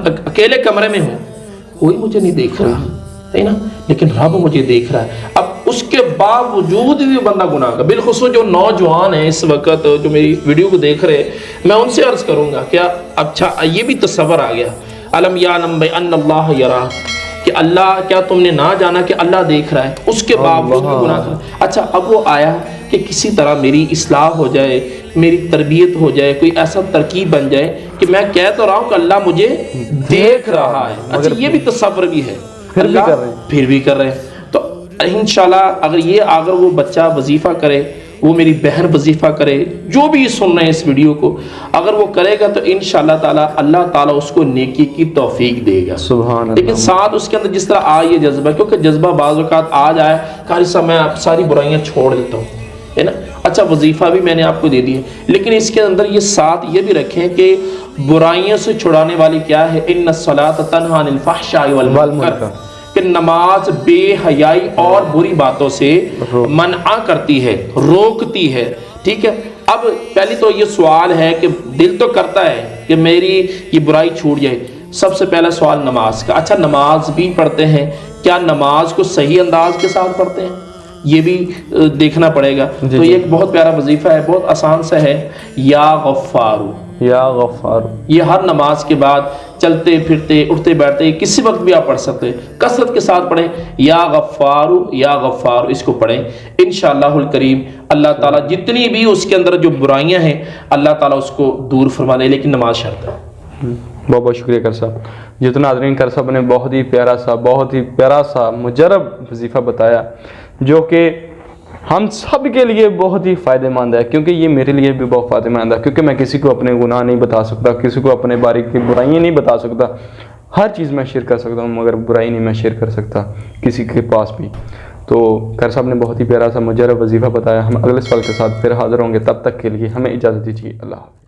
اکیلے کمرے میں ہوں، کوئی مجھے نہیں دیکھ رہا ہے نا، لیکن رب مجھے دیکھ رہا ہے. اب اس کے باوجود بھی بندہ گناہ کا، بالخصوص جو نوجوان ہیں اس وقت جو میری ویڈیو کو دیکھ رہے، میں ان سے عرض کروں گا کیا اچھا یہ بھی تصور آ گیا، علم یعلم بان اللہ یرا، کہ اللہ، کیا تم نے نہ جانا کہ اللہ دیکھ رہا ہے، اس کے باوجود بھی گناہ کرنا. اچھا اب وہ آیا کہ کسی طرح میری اصلاح ہو جائے، میری تربیت ہو جائے، کوئی ایسا ترکیب بن جائے کہ میں کہہ تو رہا ہوں کہ اللہ مجھے دیکھ رہا ہے. اچھا یہ بھی تصور بھی ہے، پھر بھی کر رہے ہیں. تو انشاءاللہ اگر وہ بچہ وظیفہ کرے، وہ میری بہن وظیفہ کرے، جو بھی سن رہے ہیں اس ویڈیو کو، اگر وہ کرے گا تو انشاءاللہ تعالی اللہ تعالیٰ اس کو نیکی کی توفیق دے گا. سبحان اللہ. لیکن ساتھ اس کے اندر جس طرح آئے یہ جذبہ، کیونکہ جذبہ بعض اوقات آ جائے قاری صاحب میں ساری برائیاں چھوڑ دیتا ہوں، ہے نا. اچھا وظیفہ بھی میں نے آپ کو دے دیا، لیکن اس کے اندر یہ ساتھ یہ بھی رکھیں کہ برائیوں سے چھڑانے والی کیا ہے، ان الصلاۃ تنہی عن الفحشاء والمنکر، کہ نماز بے حیائی اور بری باتوں سے منع کرتی ہے، روکتی ہے. ٹھیک ہے. اب پہلی تو یہ سوال ہے کہ دل تو کرتا ہے کہ میری یہ برائی چھوٹ جائے. سب سے پہلا سوال نماز کا. اچھا نماز بھی پڑھتے ہیں، کیا نماز کو صحیح انداز کے ساتھ پڑھتے ہیں؟ یہ بھی دیکھنا پڑے گا. تو یہ ایک بہت پیارا وظیفہ ہے، بہت آسان سا ہے، یا غفارو، یا غفار. یہ ہر نماز کے بعد چلتے پھرتے اٹھتے بیٹھتے کسی وقت بھی آپ پڑھ سکتے ہیں، کثرت کے ساتھ پڑھیں. یا غفارو یا غفارو، اس کو پڑھیں انشاءاللہ الکریم. اللہ تعالیٰ جتنی بھی اس کے اندر جو برائیاں ہیں اللہ تعالیٰ اس کو دور فرما دے، لیکن نماز شرط ہے. بہت بہت شکریہ کر صاحب. جتنا ناظرین کر صاحب نے بہت ہی پیارا سا مجرب وظیفہ بتایا، جو کہ ہم سب کے لیے بہت ہی فائدہ مند ہے، کیونکہ یہ میرے لیے بھی بہت فائدہ مند ہے، کیونکہ میں کسی کو اپنے گناہ نہیں بتا سکتا، کسی کو اپنے بارے کی برائیاں نہیں بتا سکتا. ہر چیز میں شیئر کر سکتا ہوں مگر برائی نہیں میں شیئر کر سکتا کسی کے پاس بھی. تو کر صاحب نے بہت ہی پیارا سا مجرب وظیفہ بتایا. ہم اگلے سوال کے ساتھ پھر حاضر ہوں گے، تب تک کے لیے ہمیں اجازت دیجیے. اللہ حافظ.